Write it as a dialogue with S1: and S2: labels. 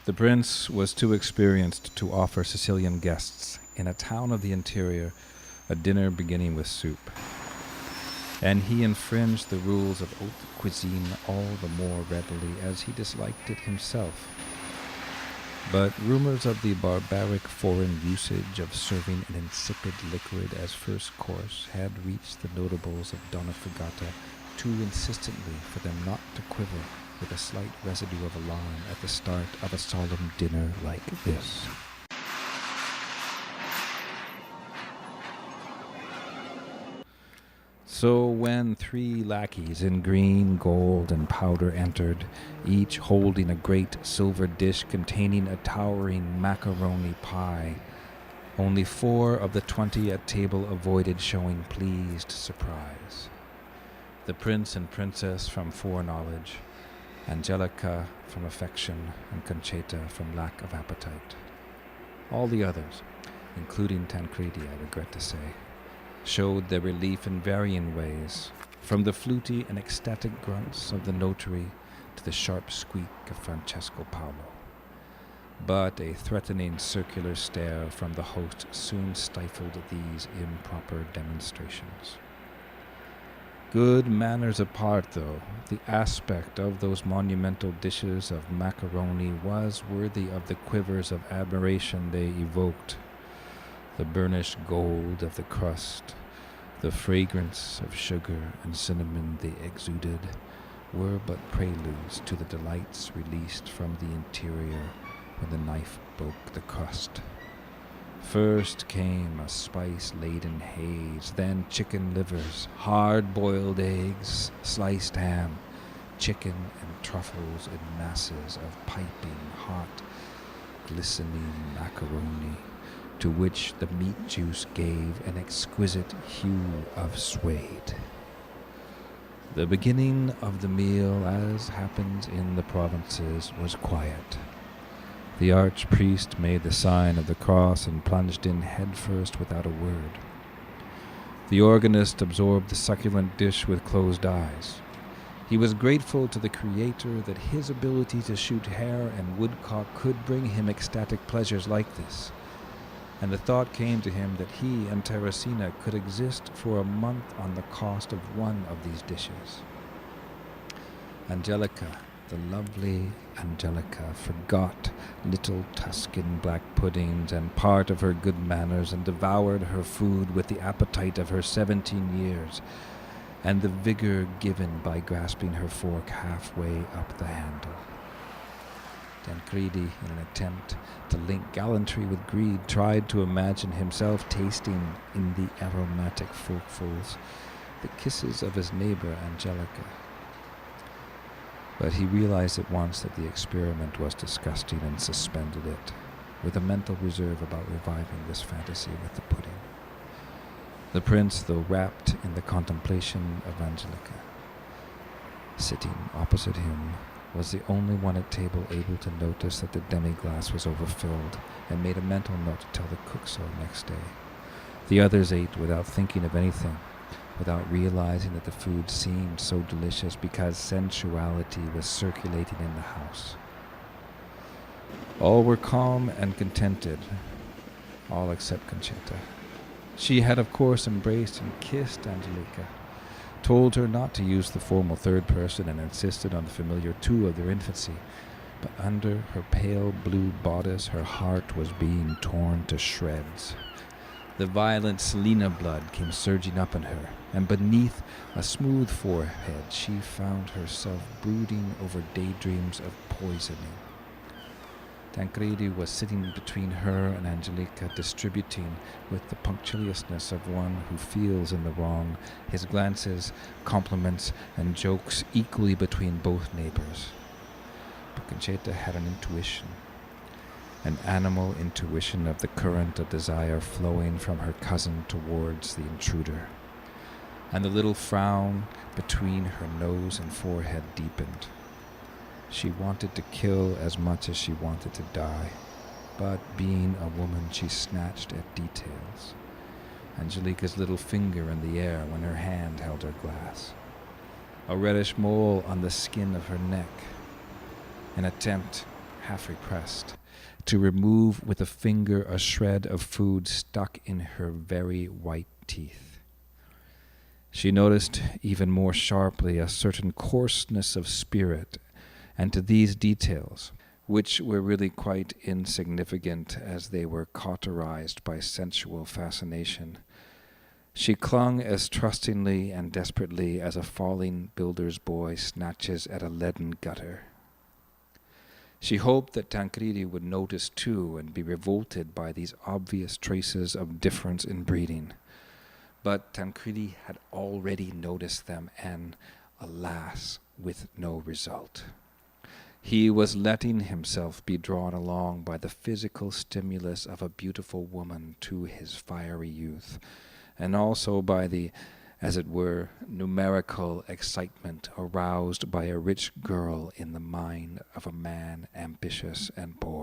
S1: The prince was too experienced to offer Sicilian guests in a town of the interior a dinner beginning with soup, and he infringed the rules of haute cuisine all the more readily as he disliked it himself. But rumors of the barbaric foreign usage of serving an insipid liquid as first course had reached the notables of Donna Fugata too insistently for them not to quiver with a slight residue of alarm at the start of a solemn dinner like this. So when 3 lackeys in green, gold, and powder entered, each holding a great silver dish containing a towering macaroni pie, only 4 of the 20 at table avoided showing pleased surprise. The prince and princess from foreknowledge, Angelica from affection, and Concetta from lack of appetite. All the others, including Tancredi, I regret to say, showed their relief in varying ways, from the fluty and ecstatic grunts of the notary to the sharp squeak of Francesco Paolo. But a threatening circular stare from the host soon stifled these improper demonstrations. Good manners apart, though, the aspect of those monumental dishes of macaroni was worthy of the quivers of admiration they evoked. The burnished gold of the crust, the fragrance of sugar and cinnamon they exuded, were but preludes to the delights released from the interior when the knife broke the crust. First came a spice-laden haze, then chicken livers, hard-boiled eggs, sliced ham, chicken and truffles in masses of piping hot, glistening macaroni, to which the meat juice gave an exquisite hue of suede. The beginning of the meal, as happens in the provinces, was quiet. The archpriest made the sign of the cross and plunged in headfirst without a word. The organist absorbed the succulent dish with closed eyes. He was grateful to the Creator that his ability to shoot hare and woodcock could bring him ecstatic pleasures like this, and the thought came to him that he and Teresina could exist for a month on the cost of one of these dishes. Angelica, the lovely Angelica, forgot little Tuscan black puddings and part of her good manners and devoured her food with the appetite of her 17 years and the vigor given by grasping her fork halfway up the handle. Tancredi, in an attempt to link gallantry with greed, tried to imagine himself tasting in the aromatic forkfuls the kisses of his neighbor Angelica. But he realized at once that the experiment was disgusting and suspended it, with a mental reserve about reviving this fantasy with the pudding. The prince, though wrapped in the contemplation of Angelica, sitting opposite him, was the only one at table able to notice that the demi-glace was overfilled, and made a mental note to tell the cook so next day. The others ate without thinking of anything, without realizing that the food seemed so delicious because sensuality was circulating in the house. All were calm and contented, all except Concetta. She had, of course, embraced and kissed Angelica, told her not to use the formal third person, and insisted on the familiar two of their infancy. But under her pale blue bodice, her heart was being torn to shreds. The violent Selena blood came surging up in her, and beneath a smooth forehead she found herself brooding over daydreams of poisoning. Tancredi was sitting between her and Angelica, distributing, with the punctiliousness of one who feels in the wrong, his glances, compliments, and jokes equally between both neighbors. But Concetta had an intuition, an animal intuition of the current of desire flowing from her cousin towards the intruder, and the little frown between her nose and forehead deepened. She wanted to kill as much as she wanted to die, but being a woman, she snatched at details. Angelica's little finger in the air when her hand held her glass, a reddish mole on the skin of her neck, an attempt, half repressed, to remove with a finger a shred of food stuck in her very white teeth. She noticed even more sharply a certain coarseness of spirit, and to these details, which were really quite insignificant as they were cauterized by sensual fascination, she clung as trustingly and desperately as a falling builder's boy snatches at a leaden gutter. She hoped that Tancredi would notice too and be revolted by these obvious traces of difference in breeding. But Tancredi had already noticed them, and, alas, with no result. He was letting himself be drawn along by the physical stimulus of a beautiful woman to his fiery youth, and also by the, as it were, numerical excitement aroused by a rich girl in the mind of a man ambitious and bored.